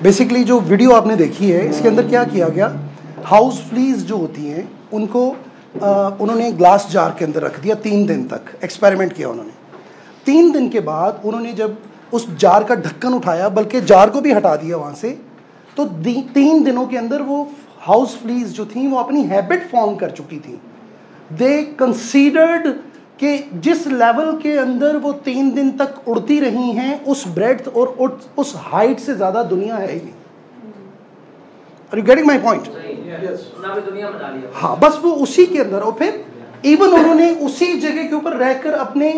Basically जो video आपने देखी है इसके अंदर क्या किया गया, हाउस फ्लीज जो होती हैं उनको उन्होंने ग्लास जार के अंदर रख दिया 3 दिन तक, एक्सपेरिमेंट किया उन्होंने। 3 दिन के बाद उन्होंने जब उस जार का ढक्कन उठाया, बल्कि जार को भी हटा दिया वहाँ से, तो 3 दिनों के अंदर वो हाउस फ्लीज जो थी वो अपनी हैबिट फॉर्म कर चुकी थी। दे कंसीडर्ड कि जिस लेवल के अंदर वो 3 दिन तक उड़ती रही हैं, उस ब्रेड्थ और उस हाइट से ज़्यादा दुनिया है ही नहीं। Are you getting my point? हाँ, बस वो उसी के अंदर, और फिर इवन उन्होंने उसी जगह के ऊपर रहकर अपने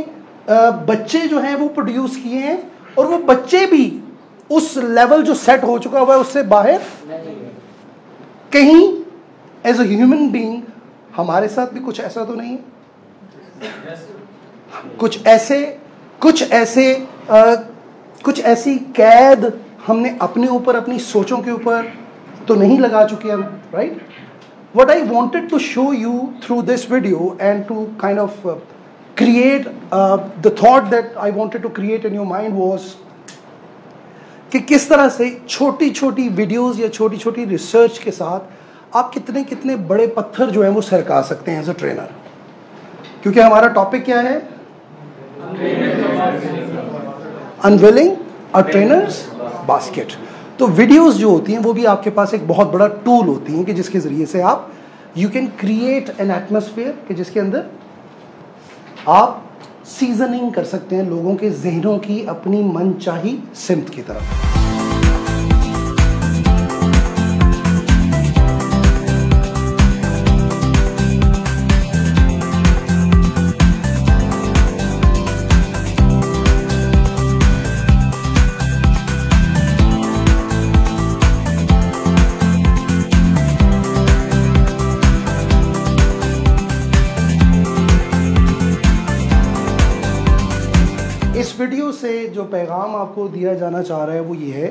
बच्चे जो हैं वो प्रोड्यूस किए हैं, और वो बच्चे भी उस लेवल जो सेट हो चुका हुआ है उससे बाहर कहीं। एज अ ह्यूमन बीइंग हमारे साथ भी कुछ ऐसा तो नहीं है? कुछ ऐसी कैद हमने अपने ऊपर, अपनी सोचों के ऊपर तो नहीं लगा चुके हम, right? What I wanted to show you through this video and to kind of create the thought that I wanted to create in your mind was कि किस तरह से छोटी छोटी वीडियोस या छोटी छोटी रिसर्च के साथ आप कितने कितने बड़े पत्थर जो हैं वो सरका सकते हैं एज अ ट्रेनर। क्योंकि हमारा टॉपिक क्या है? अनविलिंग अ ट्रेनर्स बास्केट। तो वीडियोस जो होती हैं वो भी आपके पास एक बहुत बड़ा टूल होती हैं कि जिसके ज़रिए से आप you can create an atmosphere कि जिसके अंदर आप सीजनिंग कर सकते हैं लोगों के जहनों की अपनी मनचाही सिमत की तरफ। इस वीडियो से जो पैगाम आपको दिया जाना चाह रहा है वो ये है,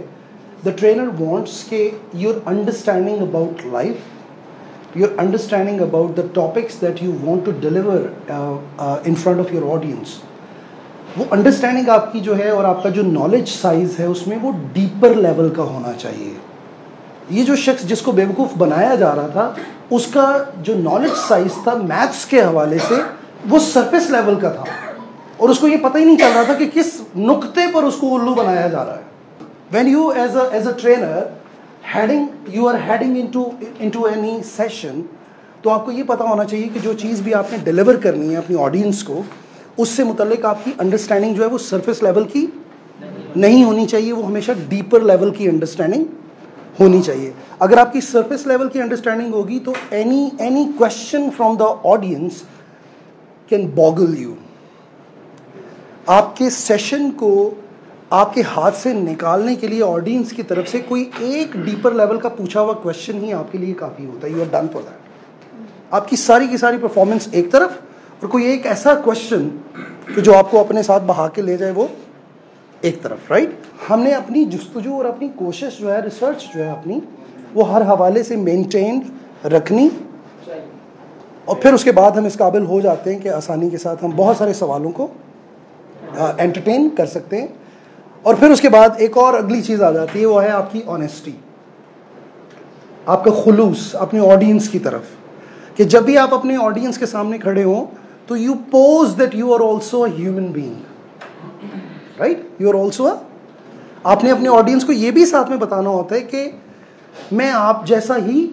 द ट्रेनर वांट्स के your understanding about life, your understanding about the topics that you want to deliver in front of your audience, वो अंडरस्टैंडिंग आपकी जो है और आपका जो नॉलेज साइज है उसमें वो डीपर लेवल का होना चाहिए। ये जो शख्स जिसको बेवकूफ़ बनाया जा रहा था उसका जो नॉलेज साइज था मैथ्स के हवाले से वो सरफेस लेवल का था, और उसको ये पता ही नहीं चल रहा था कि किस नुक्ते पर उसको उल्लू बनाया जा रहा है। When you as a trainer you are heading into any session, तो आपको ये पता होना चाहिए कि जो चीज़ भी आपने डिलीवर करनी है अपनी ऑडियंस को, उससे मुतल्लिक आपकी अंडरस्टैंडिंग जो है वो सरफेस लेवल की नहीं होनी चाहिए, वो हमेशा डीपर लेवल की अंडरस्टैंडिंग होनी चाहिए। अगर आपकी सरफेस लेवल की अंडरस्टैंडिंग होगी तो any question from the audience can Bogle you. आपके सेशन को आपके हाथ से निकालने के लिए ऑडियंस की तरफ से कोई एक डीपर लेवल का पूछा हुआ क्वेश्चन ही आपके लिए काफ़ी होता है। You are done for that. आपकी सारी की सारी परफॉर्मेंस एक तरफ, और कोई एक ऐसा क्वेश्चन कि जो आपको अपने साथ बहा के ले जाए वो एक तरफ, राइट? हमने अपनी जुस्तजू और अपनी कोशिश जो है, रिसर्च जो है अपनी, वो हर हवाले से मेनटेन रखनी, और फिर उसके बाद हम इस काबिल हो जाते हैं कि आसानी के साथ हम बहुत सारे सवालों को एंटरटेन कर सकते हैं। और फिर उसके बाद एक और अगली चीज़ आ जाती है, वो है आपकी ऑनेस्टी, आपका खुलूस अपने ऑडियंस की तरफ, कि जब भी आप अपने ऑडियंस के सामने खड़े हों तो you pose that you are also a human being, right? You are also आपने अपने ऑडियंस को ये भी साथ में बताना होता है कि मैं आप जैसा ही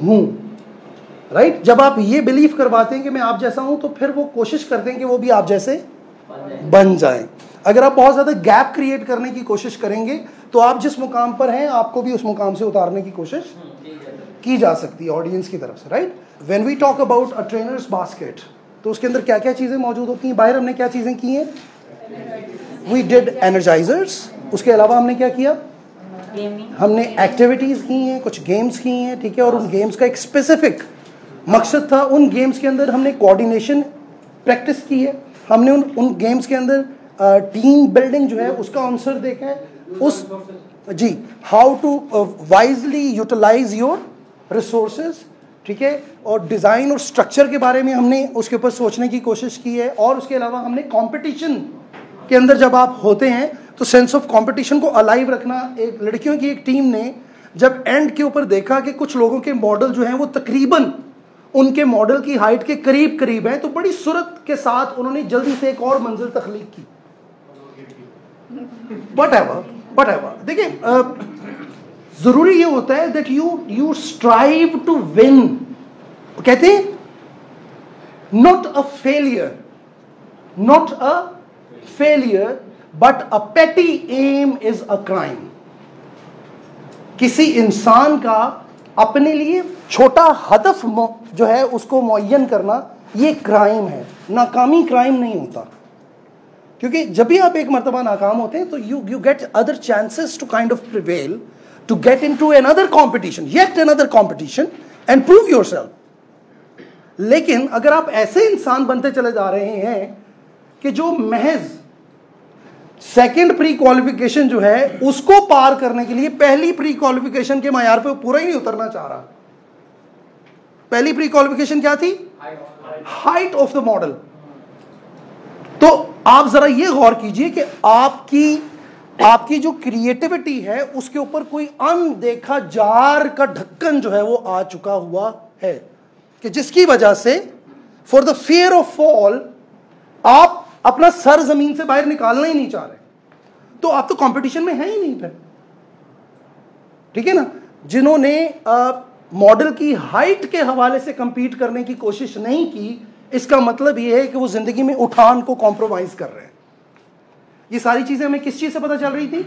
हूँ, राइट? जब आप ये बिलीव करवाते हैं कि मैं आप जैसा हूँ तो फिर वो कोशिश करते हैं कि वो भी आप जैसे बन जाए। अगर आप बहुत ज़्यादा गैप क्रिएट करने की कोशिश करेंगे तो आप जिस मुकाम पर हैं आपको भी उस मुकाम से उतारने की कोशिश की जा सकती है ऑडियंस की तरफ से, right? When we talk about a trainers basket, तो उसके अंदर क्या क्या चीज़ें मौजूद होती हैं? बाहर हमने क्या चीज़ें की हैं? We did energisers. उसके अलावा हमने क्या किया? हमने एक्टिविटीज़ की हैं, कुछ गेम्स की हैं, ठीक है? और उन गेम्स का एक स्पेसिफिक मकसद था। उन गेम्स के अंदर हमने कोऑर्डिनेशन प्रैक्टिस की है, हमने उन गेम्स के अंदर टीम बिल्डिंग जो है उसका आंसर देखा है, उस जी how to wisely utilize your resources, ठीक है? और डिज़ाइन और स्ट्रक्चर के बारे में हमने उसके ऊपर सोचने की कोशिश की है। और उसके अलावा हमने कंपटीशन के अंदर जब आप होते हैं तो सेंस ऑफ कंपटीशन को अलाइव रखना, एक लड़कियों की एक टीम ने जब एंड के ऊपर देखा कि कुछ लोगों के मॉडल जो हैं वो तकरीबन उनके मॉडल की हाइट के करीब करीब हैं, तो बड़ी सूरत के साथ उन्होंने जल्दी से एक और मंजिल तख्लीक की। whatever देखिए, जरूरी ये होता है that you strive to win. कहते हैं not a failure but a petty aim is a crime. किसी इंसान का अपने लिए छोटा हदफ जो है उसको मुअय्यन करना, ये क्राइम है। नाकामी क्राइम नहीं होता, क्योंकि जब भी आप एक मरतबा नाकाम होते हैं तो you get other chances to kind of prevail, to get into another competition, yet another competition and prove yourself. लेकिन अगर आप ऐसे इंसान बनते चले जा रहे हैं कि जो महज सेकंड प्री क्वालिफिकेशन जो है उसको पार करने के लिए पहली प्री क्वालिफिकेशन के मायार पे पूरा ही नहीं उतरना चाह रहा। पहली प्री क्वालिफिकेशन क्या थी? Height of the model. तो आप जरा ये गौर कीजिए कि आपकी जो क्रिएटिविटी है उसके ऊपर कोई अनदेखा जार का ढक्कन जो है वो आ चुका हुआ है, कि जिसकी वजह से for the fear of fall आप अपना सर जमीन से बाहर निकालना ही नहीं चाह रहे, तो आप तो कंपटीशन में है ही नहीं फिर। ठीक है ना? जिन्होंने मॉडल की हाइट के हवाले से कंपीट करने की कोशिश नहीं की, इसका मतलब यह है कि वो जिंदगी में उठान को कॉम्प्रोमाइज कर रहे हैं। ये सारी चीजें हमें किस चीज से पता चल रही थी?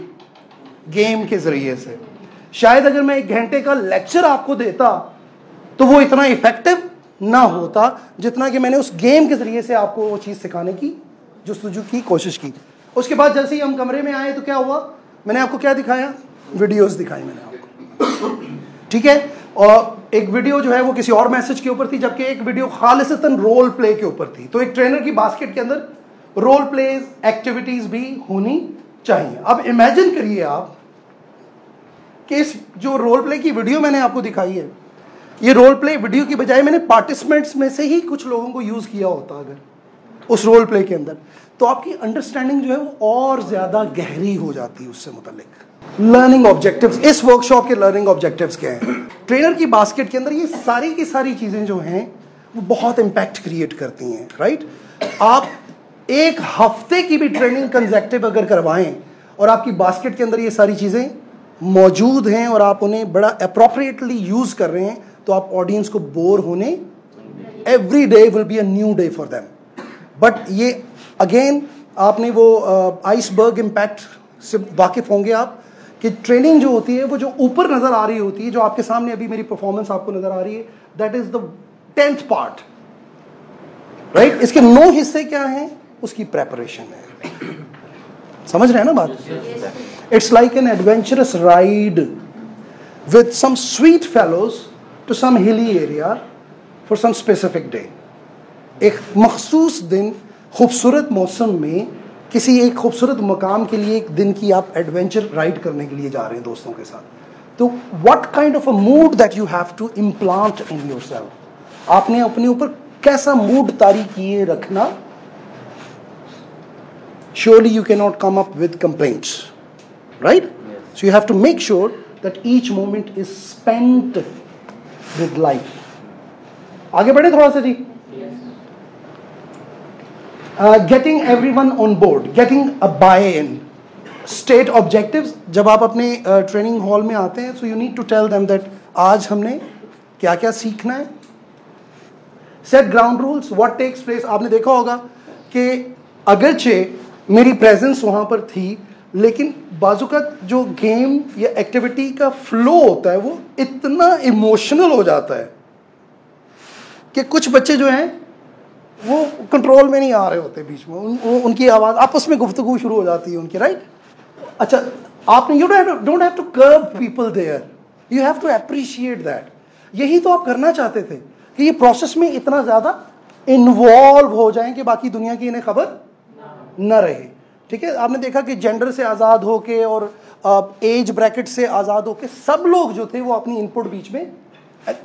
गेम के जरिए से। शायद अगर मैं 1 घंटे का लेक्चर आपको देता तो वो इतना इफेक्टिव ना होता जितना कि मैंने उस गेम के जरिए से आपको वो चीज सिखाने की जुस्तजू की कोशिश की। उसके बाद जैसे ही हम कमरे में आए तो क्या हुआ? मैंने आपको क्या दिखाया? वीडियोस दिखाई मैंने आपको। ठीक है? और एक वीडियो जो है वो किसी और मैसेज के ऊपर थी, जबकि एक वीडियो खालिसतन रोल प्ले के ऊपर थी। तो एक ट्रेनर की बास्केट के अंदर रोल प्लेज एक्टिविटीज भी होनी चाहिए। अब इमेजिन करिए आप कि इस जो रोल प्ले की वीडियो मैंने आपको दिखाई है, ये रोल प्ले वीडियो की बजाय मैंने पार्टिसिपेंट्स में से ही कुछ लोगों को यूज किया होता अगर उस रोल प्ले के अंदर, तो आपकी अंडरस्टैंडिंग जो है वो और ज्यादा गहरी हो जाती है उससे मुताल्लिक। लर्निंग ऑब्जेक्टिव्स, इस वर्कशॉप के लर्निंग ऑब्जेक्टिव्स क्या हैं? ट्रेनर की बास्केट के अंदर ये सारी की सारी चीजें जो हैं वो बहुत इंपैक्ट क्रिएट करती हैं। राइट? आप 1 हफ्ते की भी ट्रेनिंग कंसेक्टिव अगर करवाएं और आपकी बास्केट के अंदर ये सारी चीजें मौजूद हैं और आप उन्हें बड़ा अप्रोप्रिएटली यूज कर रहे हैं, तो आप ऑडियंस को बोर होने, every day will be a new day for them. But ये अगेन आपने वो आइसबर्ग इम्पैक्ट से वाकिफ होंगे आप, कि ट्रेनिंग जो होती है वो जो ऊपर नजर आ रही होती है, जो आपके सामने अभी मेरी परफॉर्मेंस आपको नजर आ रही है, that is the 10th part. Right? इसके 9 हिस्से क्या हैं? उसकी प्रेपरेशन है। समझ रहे हैं ना बात? It's like an adventurous ride with some sweet fellows to some hilly area for some specific day. एक मखसूस दिन खूबसूरत मौसम में किसी एक खूबसूरत मकाम के लिए एक दिन की आप एडवेंचर राइड करने के लिए जा रहे हैं दोस्तों के साथ। तो what kind of a mood that you have to implant in yourself. आपने अपने ऊपर कैसा मूड तारी किए रखना। Surely you cannot come up with complaints, right? Yes. So you have to make sure that each moment is spent with life. आगे बढ़े थोड़ा सा जी। Getting everyone on board, getting a buy-in, state objectives. जब आप अपने training hall में आते हैं, so you need to tell them that आज हमने क्या क्या सीखना है। Set ground rules, what takes place. आपने देखा होगा कि अगरचे मेरी प्रेजेंस वहां पर थी, लेकिन बाजुकात जो गेम या एक्टिविटी का फ्लो होता है वो इतना इमोशनल हो जाता है कि कुछ बच्चे जो हैं वो कंट्रोल में नहीं आ रहे होते, बीच में उनकी आवाज़ आपस में गुफ्तगू शुरू हो जाती है उनकी। राइट? अच्छा, आपने you don't have to curb people there, you have to appreciate that. यही तो आप करना चाहते थे कि ये प्रोसेस में इतना ज़्यादा इन्वॉल्व हो जाएं कि बाकी दुनिया की इन्हें खबर न रहे। ठीक है? आपने देखा कि जेंडर से आज़ाद होके और एज ब्रैकेट से आज़ाद होके सब लोग जो थे वो अपनी इनपुट बीच में,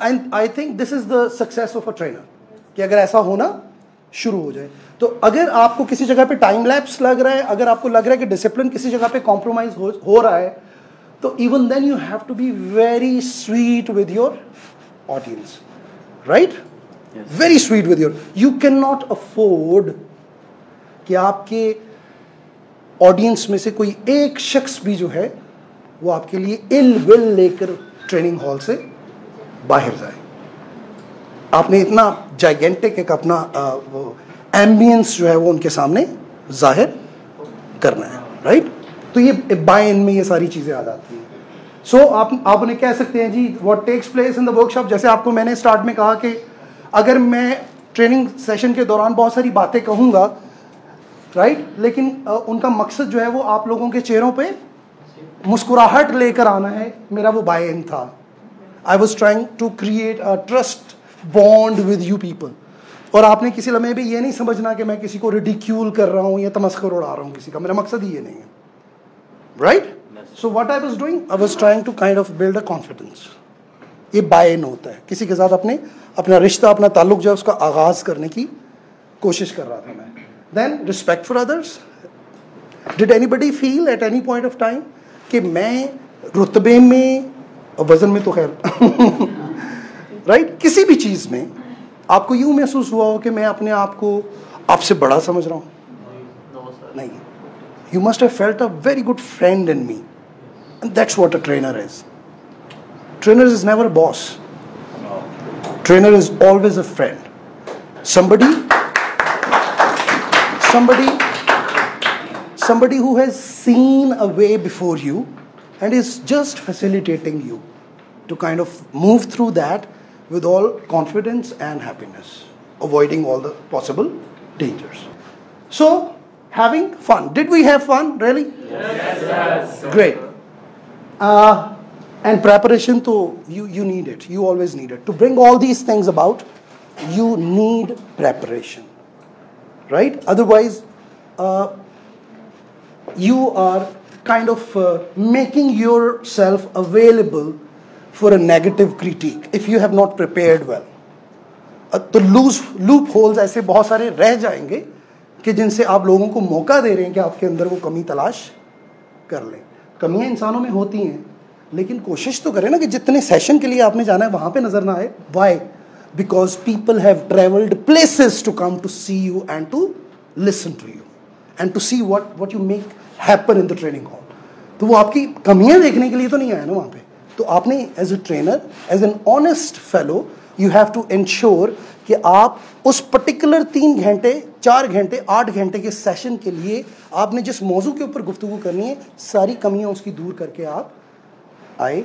and I think this is the success of a trainer, कि अगर ऐसा होना शुरू हो जाए। तो अगर आपको किसी जगह पे टाइम लैप्स लग रहा है, अगर आपको लग रहा है कि डिसिप्लिन किसी जगह पे कॉम्प्रोमाइज हो रहा है, तो even then you have to be very sweet with your audience, right? Very sweet with your, you can not afford कि आपके ऑडियंस में से कोई एक शख्स भी जो है वो आपके लिए इल विल लेकर ट्रेनिंग हॉल से बाहर जाए। आपने इतना जाइगेंटिक एक अपना वो एम्बियंस जो है वो उनके सामने जाहिर करना है, राइट? तो ये बाय इन में ये सारी चीज़ें आ जाती हैं। सो आप उन्हें कह सकते हैं जी what takes place in the workshop. जैसे आपको मैंने स्टार्ट में कहा कि अगर मैं ट्रेनिंग सेशन के दौरान बहुत सारी बातें कहूँगा, राइट, लेकिन उनका मकसद जो है वो आप लोगों के चेहरों पे मुस्कुराहट लेकर आना है, मेरा वो बाय इन था। I was trying to create a trust bond with you people. और आपने किसी लम्हे भी ये नहीं समझना कि मैं किसी को रिडिक्यूल कर रहा हूँ या तमस्खुर उड़ा रहा हूँ किसी का, मेरा मकसद ही ये नहीं है, right? So what I was doing, I was trying to kind of build a confidence. ये बाय इन होता है, किसी के साथ अपना रिश्ता, अपना ताल्लुक जो है उसका आगाज करने की कोशिश कर रहा था मैं। Then respect for others. Did anybody feel at any point of time कि मैं रुतबे में और वजन में तो खैर राइट, किसी भी चीज़ में आपको यूं महसूस हुआ हो कि मैं अपने आप को आपसे बड़ा समझ रहा हूँ? नहीं। You must have felt a very good friend in me, and that's what a trainer is. Trainer is never boss, trainer is always a friend, somebody who has seen a way before you and is just facilitating you to kind of move through that with all confidence and happiness, avoiding all the possible dangers. So, having fun. Did we have fun, really? Yes. Great. And preparation, to you need it. You always need it. To bring all these things about, you need preparation. Right? Otherwise, you are kind of making yourself available for a negative critique if you have not prepared well. तो loop holes ऐसे बहुत सारे रह जाएंगे कि जिनसे आप लोगों को मौका दे रहे हैं कि आपके अंदर वो कमी तलाश कर लें। कमियां इंसानों में होती हैं, लेकिन कोशिश तो करें ना कि जितने सेशन के लिए आपने जाना है वहां पे नजर ना आए। Why? Because people have travelled places to come to see you and to listen to you and to see what you make happen in the training hall. तो वो आपकी कमियां देखने के लिए तो नहीं आया ना वहां पे। तो आपने as a trainer, as an honest fellow, you have to ensure कि आप उस पर्टिकुलर 3 घंटे 4 घंटे 8 घंटे के सेशन के लिए आपने जिस मौजू के ऊपर गुफ्तगू करनी है, सारी कमियां उसकी दूर करके आप आए।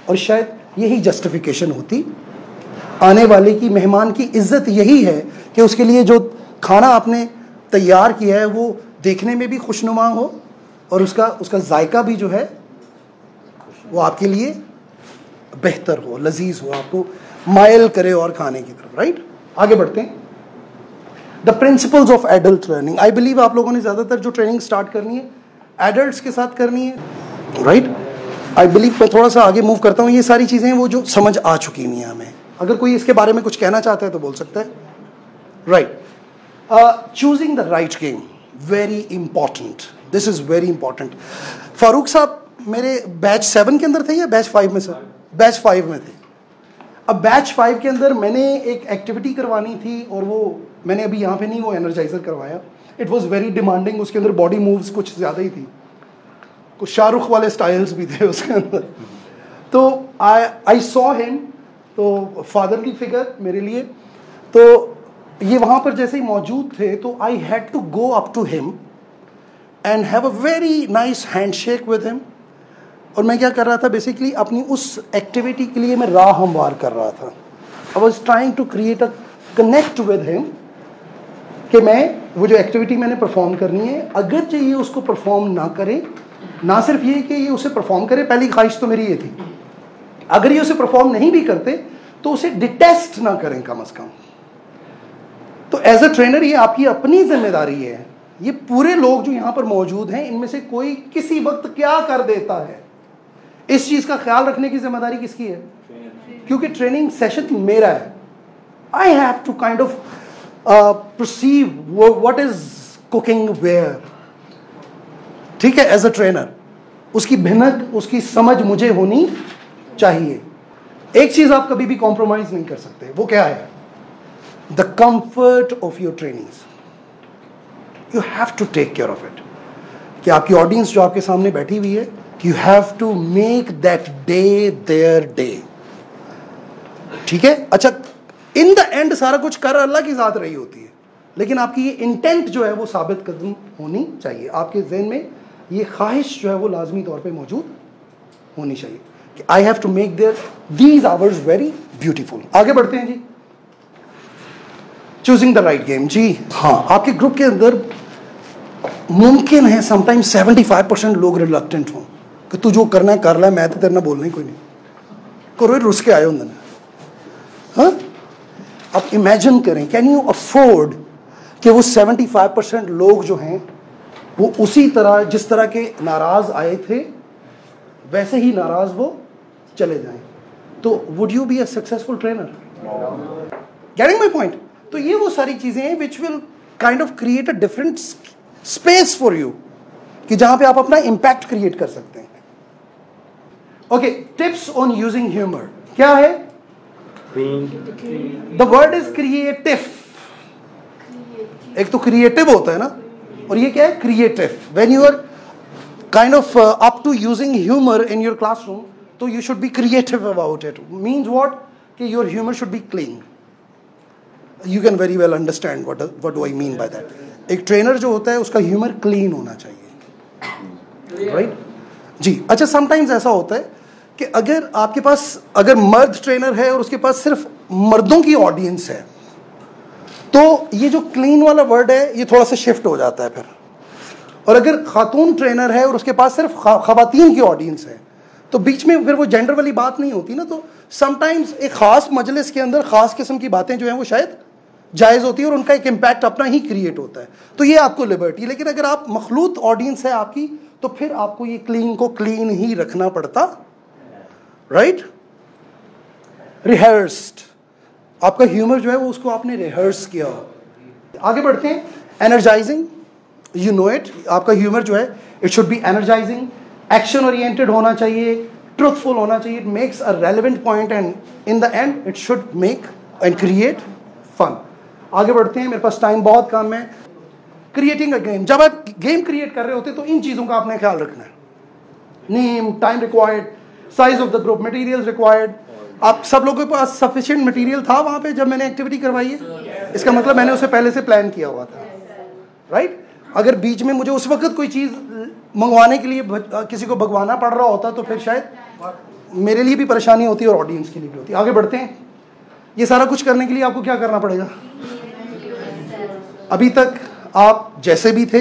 और शायद यही जस्टिफिकेशन होती आने वाले की मेहमान की इज्जत यही है कि उसके लिए जो खाना आपने तैयार किया है वो देखने में भी खुशनुमा हो और उसका जायका भी जो है वो आपके लिए बेहतर हो, लजीज हो, आपको मायल करे और खाने की तरफ। राइट, आगे बढ़ते हैं। The principles of adult learning. I believe आप लोगों ने ज़्यादातर जो ट्रेनिंग स्टार्ट करनी है एडल्ट्स के साथ करनी है। राइट, आई बिलीव मैं थोड़ा सा आगे मूव करता हूँ। ये सारी चीज़ें वो जो समझ आ चुकी नहीं है हमें। अगर कोई इसके बारे में कुछ कहना चाहता है तो बोल सकता है। Right, choosing the right game, very important, this is very important. Farooq साहब मेरे बैच 7 के अंदर थे या बैच 5 में? सर बैच 5 में थे। अब बैच 5 के अंदर मैंने एक एक्टिविटी करवानी थी और वो मैंने अभी यहाँ पे नहीं वो एनर्जाइजर करवाया। इट वॉज वेरी डिमांडिंग, उसके अंदर बॉडी मूव्स कुछ ज़्यादा ही थी, कुछ शाहरुख वाले स्टाइल्स भी थे उसके अंदर। तो आई सॉ हिम, तो फादरली फिगर मेरे लिए। तो ये वहाँ पर जैसे ही मौजूद थे तो I had to go up to him and have a very nice handshake with him. और मैं क्या कर रहा था, बेसिकली अपनी उस एक्टिविटी के लिए मैं राह हमवार कर रहा था। I was trying to create a connect with him कि मैं वो जो एक्टिविटी मैंने परफॉर्म करनी है, अगर चाहिए उसको परफॉर्म ना करे, ना सिर्फ ये कि ये उसे परफॉर्म करे, पहली ख्वाहिश तो मेरी ये थी, अगर ये उसे परफॉर्म नहीं भी करते तो उसे डिटेस्ट ना करें कम अज कम। तो एज अ ट्रेनर ये आपकी अपनी जिम्मेदारी है। ये पूरे लोग जो यहाँ पर मौजूद हैं इनमें से कोई किसी वक्त क्या कर देता है, इस चीज का ख्याल रखने की जिम्मेदारी किसकी है? क्योंकि ट्रेनिंग सेशन मेरा है। I have to kind of perceive what is cooking where, ठीक है, एज अ ट्रेनर उसकी भिनक, उसकी समझ मुझे होनी चाहिए। एक चीज आप कभी भी कॉम्प्रोमाइज नहीं कर सकते, वो क्या है? The comfort of your trainings. You have to take care of it, कि आपकी ऑडियंस जो आपके सामने बैठी हुई है, you have to make that day their day, ठीक है? अच्छा, इन द एंड सारा कुछ कर अल्लाह की जात रही होती है, लेकिन आपकी ये इंटेंट जो है वो साबित कदम होनी चाहिए। आपके ज़हन में ये ख्वाहिश जो है वो लाजमी तौर पे मौजूद होनी चाहिए कि I have to make these hours very beautiful. आगे बढ़ते हैं जी, चूजिंग द राइट गेम। जी हाँ, आपके ग्रुप के अंदर मुमकिन है समटाइम्स 75% लोग रिलक्टेंट हों कि तू जो करना है कर ले, मैं तो तेरे ना बोलना ही कोई नहीं, करो रुस के आए होंगे ना। हाँ, अब इमेजिन करें, कैन यू अफोर्ड कि वो 75% लोग जो हैं वो उसी तरह, जिस तरह के नाराज आए थे वैसे ही नाराज वो चले जाएं? तो would you be a successful trainer? Getting my point? तो ये वो सारी चीजें हैं which will kind of create a different space for you, कि जहां पे आप अपना इंपैक्ट क्रिएट कर सकते हैं। Okay, tips on using humour क्या है? The word is creative. एक तो क्रिएटिव होता है ना, और ये क्या है? Creative. When you are kind of up to using humour in your classroom, तो you should be creative about it. Means what? कि your humour should be clean. You can very well understand what do I mean by that. एक trainer जो होता है उसका humour clean होना चाहिए, right? जी। अच्छा, समटाइम्स ऐसा होता है कि अगर आपके पास, अगर मर्द ट्रेनर है और उसके पास सिर्फ मर्दों की ऑडियंस है, तो ये जो क्लीन वाला वर्ड है ये थोड़ा सा शिफ्ट हो जाता है फिर। और अगर खातून ट्रेनर है और उसके पास सिर्फ खवातीन की ऑडियंस है, तो बीच में फिर वो जेंडर वाली बात नहीं होती ना। तो समटाइम्स एक खास मजलिस के अंदर खास किस्म की बातें जो हैं वो शायद जायज़ होती है और उनका एक इम्पैक्ट अपना ही क्रिएट होता है। तो ये आपको लिबर्टी। लेकिन अगर आप मखलूत ऑडियंस है आपकी, तो फिर आपको ये क्लीन को क्लीन ही रखना पड़ता, राइट? रिहर्स्ड, आपका ह्यूमर जो है वो उसको आपने रिहर्स किया। आगे बढ़ते हैं। एनर्जाइजिंग, यू नो इट, आपका ह्यूमर जो है it should be energising, action oriented होना चाहिए, ट्रुथफुल होना चाहिए, it makes a relevant point and in the end it should make and create fun. आगे बढ़ते हैं, मेरे पास टाइम बहुत कम है। क्रिएटिंग अ गेम, जब आप गेम क्रिएट कर रहे होते तो इन चीज़ों का आपने ख्याल रखना है। Name, time required, size of the group, materials required. आप सब लोगों के पास सफिशिएंट मटेरियल था वहाँ पे जब मैंने एक्टिविटी करवाई है? इसका मतलब मैंने उसे पहले से प्लान किया हुआ था, राइट? अगर बीच में मुझे उस वक्त कोई चीज़ मंगवाने के लिए किसी को भगवाना पड़ रहा होता तो फिर शायद मेरे लिए भी परेशानी होती और ऑडियंस के लिए भी होती। आगे बढ़ते हैं। ये सारा कुछ करने के लिए आपको क्या करना पड़ेगा? अभी तक आप जैसे भी थे,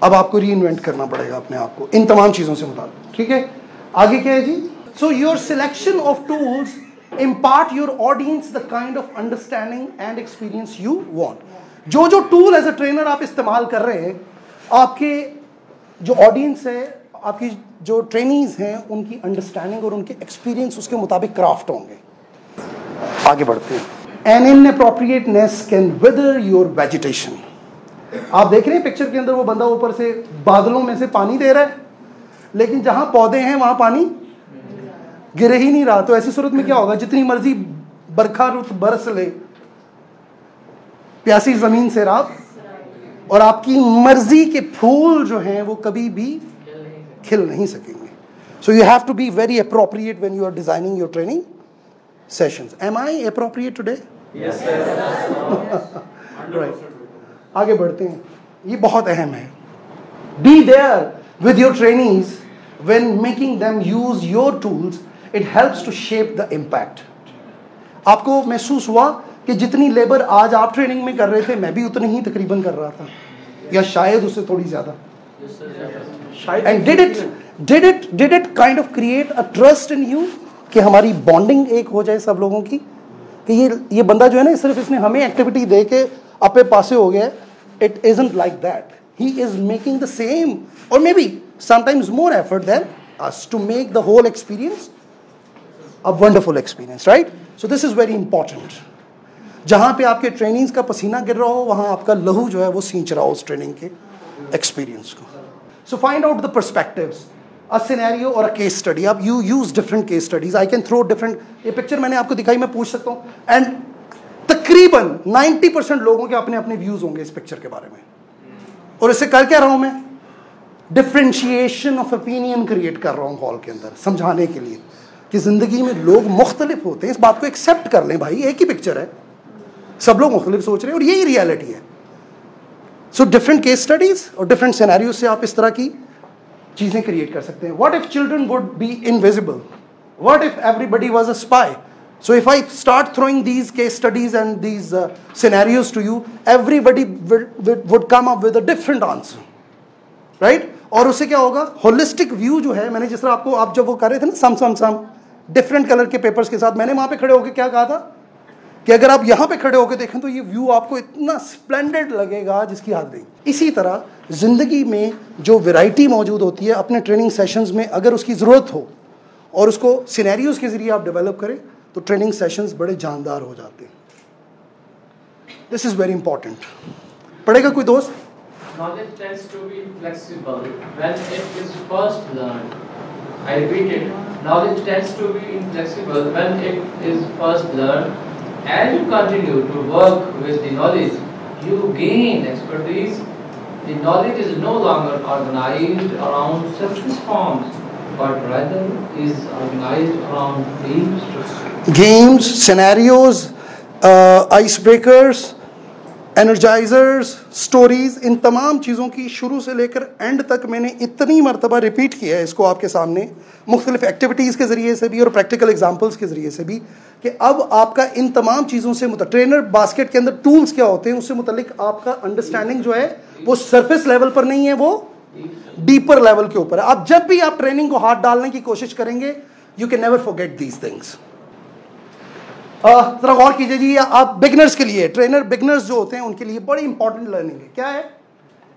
अब आपको री इन्वेंट करना पड़ेगा अपने आप को इन तमाम चीज़ों से मुताबिक, ठीक है? आगे क्या है जी? So your selection of tools impart your audience the kind of understanding and experience you want. जो जो टूल एज अ ट्रेनर आप इस्तेमाल कर रहे हैं, आपके जो ऑडियंस है, आपकी जो ट्रेनीज हैं, उनकी अंडरस्टैंडिंग और उनके एक्सपीरियंस उसके मुताबिक क्राफ्ट होंगे। आगे बढ़ते हैं। An inappropriateness can wither your vegetation. आप देख रहे हैं पिक्चर के अंदर वो बंदा ऊपर से बादलों में से पानी दे रहा है, लेकिन जहां पौधे हैं वहां पानी गिर ही नहीं रहा। तो ऐसी सूरत में क्या होगा? जितनी मर्जी बरखा रुत बरस ले, प्यासी जमीन से रात, और आपकी मर्जी के फूल जो हैं वो कभी भी खिल नहीं सकेंगे। So you have to be very appropriate when you are designing your training sessions. Am I appropriate today? Yes, sir. Right. आगे बढ़ते हैं, ये बहुत अहम है। Be there with your trainees when making them use your tools. It helps to shape the impact. आपको महसूस हुआ कि जितनी लेबर आज आप ट्रेनिंग में कर रहे थे, मैं भी उतनी ही तकरीबन कर रहा था, या शायद उससे थोड़ी ज्यादा। And did it kind of create a trust in you? कि हमारी बॉन्डिंग एक हो जाए सब लोगों की, कि ये बंदा जो है ना, सिर्फ इसने हमें एक्टिविटी दे के अपने पासे हो गया। It isn't like that. He is making the same और maybe sometimes more effort than us to make the whole experience a wonderful experience, right? So this is very important. जहाँ पे आपके trainings का पसीना गिर रहा हो वहाँ आपका लहू जो है वो सींच रहा हो उस ट्रेनिंग के एक्सपीरियंस को. So find out the perspectives, a scenario और अ केस स्टडी. आप you use different case studies. I can throw different. ये पिक्चर मैंने आपको दिखाई, मैं पूछ सकता हूँ, एंड तकरीबन 90% लोगों के अपने अपने व्यूज होंगे इस पिक्चर के बारे में. और इससे कर क्या रहा हूं मैं? डिफ्रेंशिएशन ऑफ ओपिनियन क्रिएट कर रहा हूं हॉल के अंदर, समझाने के लिए कि जिंदगी में लोग मुख्तलिफ होते हैं. इस बात को एक्सेप्ट कर लें भाई, एक ही पिक्चर है, सब लोग मुख्तलिफ सोच रहे हैं और यही रियलिटी है. सो डिफरेंट केस स्टडीज और डिफरेंट सिनेरियो से आप इस तरह की चीजें क्रिएट कर सकते हैं. What if children would be invisible? What if everybody was a spy? So if I start throwing these case studies and these scenarios to you, everybody would come up with a different answer, right? और उससे क्या होगा? Holistic view जो है, मैंने जिस तरह आपको, आप जब वो कर रहे थे ना सम डिफरेंट कलर के पेपर्स के साथ, मैंने वहां पे खड़े होकर क्या कहा था कि अगर आप यहाँ पे खड़े होकर देखें तो ये व्यू आपको इतना स्प्लेंडेड लगेगा जिसकी हद नहीं. इसी तरह जिंदगी में जो वैरायटी मौजूद होती है, अपने ट्रेनिंग सेशंस में अगर उसकी ज़रूरत हो और उसको सिनेरियोज के जरिए आप डेवलप करें तो ट्रेनिंग सेशंस बड़े जानदार हो जाते हैं. This is very important. पढ़ेगा कोई दोस्त? Knowledge tends to be flexible when it is first learned. I repeat it. Knowledge tends to be inflexible when it is first learned. As you continue to work with the knowledge, you gain expertise. The knowledge is no longer organized around surface forms, but rather is organized around deep structures. Games, scenarios, ice breakers, energizers, stories, इन तमाम चीज़ों की शुरू से लेकर and तक मैंने इतनी मरतबा रिपीट किया है इसको आपके सामने, मुख्तलिफ एक्टिविटीज़ के ज़रिए से भी और प्रैक्टिकल एग्जाम्पल्स के ज़रिए से भी, कि अब आपका इन तमाम चीज़ों से ट्रेनर बास्केट के अंदर टूल्स क्या होते हैं उससे मुतल्लिक आपका अंडरस्टैंडिंग जो है वो सरफेस लेवल पर नहीं है, वो डीपर लेवल के ऊपर है. आप जब भी आप ट्रेनिंग को हाथ डालने की कोशिश करेंगे, you can never forget these things. जरा गौर कीजिए जी, आप बिगनर्स के लिए, ट्रेनर बिगनर्स जो होते हैं उनके लिए बड़ी इंपॉर्टेंट लर्निंग है. क्या है?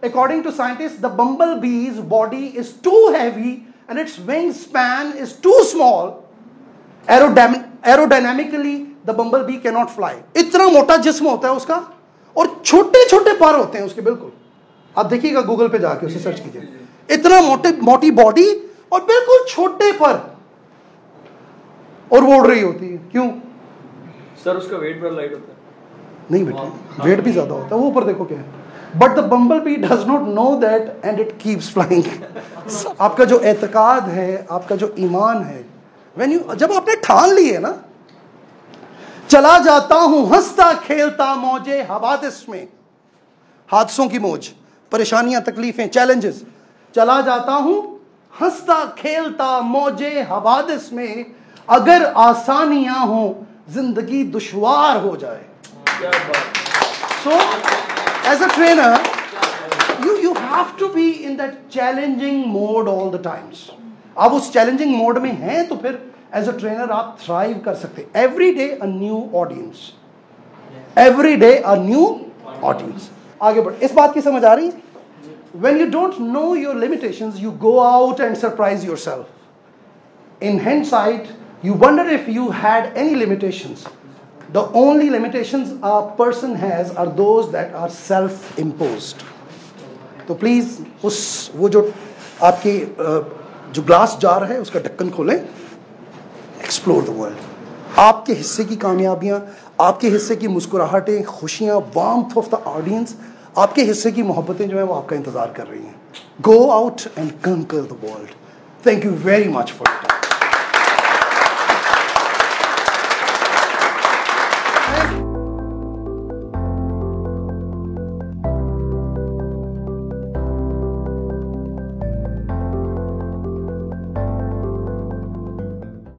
According to scientist, the bumble bees body is too heavy and its wing span is too small. Aerodynamically the bumble bee can not fly. इतना मोटा जिस्म होता है उसका और छोटे छोटे पर होते हैं उसके. बिल्कुल आप देखिएगा गूगल पे जाके उसे सर्च कीजिए. इतना मोटी बॉडी और बिल्कुल छोटे पर, और वो उड़ रही होती है. क्यों सर? उसका वेट बड़ा लाइट होता है. नहीं बेटे, वेट भी ज्यादा होता है. वो ऊपर देखो क्या है. But the bumble B does not know that and it keeps flying. आपका जो एतकाद है, आपका जो ईमान है, जब आपने ठान ली है ना, चला जाता हूं हंसता खेलता मौजे हवादिस में, हादसों की मौज, परेशानियां, तकलीफें, चैलेंजेस, चला जाता हूं हंसता खेलता मौजे हवादिस में, अगर आसानियां हो जिंदगी दुश्वार हो जाए. So as a trainer you have to be in that challenging mode all the times. आप उस चैलेंजिंग मोड में हैं तो फिर एज अ ट्रेनर आप थ्राइव कर सकते हैं. Every day a new audience, every day a new audience. आगे बढ़, इस बात की समझ आ रही? When you don't know your limitations, you go out and surprise yourself. In hindsight, you wonder if you had any limitations. The only limitations a person has are those that are self-imposed. तो please वो जो आपके जो glass jar है उसका ढक्कन खोलें. Explore the world. आपके हिस्से की कामयाबियां, आपके हिस्से की मुस्कुराहटें, खुशियां, वार्मथ ऑफ द ऑडियंस, आपके हिस्से की मोहब्बतें जो है वो आपका इंतजार कर रही हैं. गो आउट एंड कंकर the world. Thank you very much for it.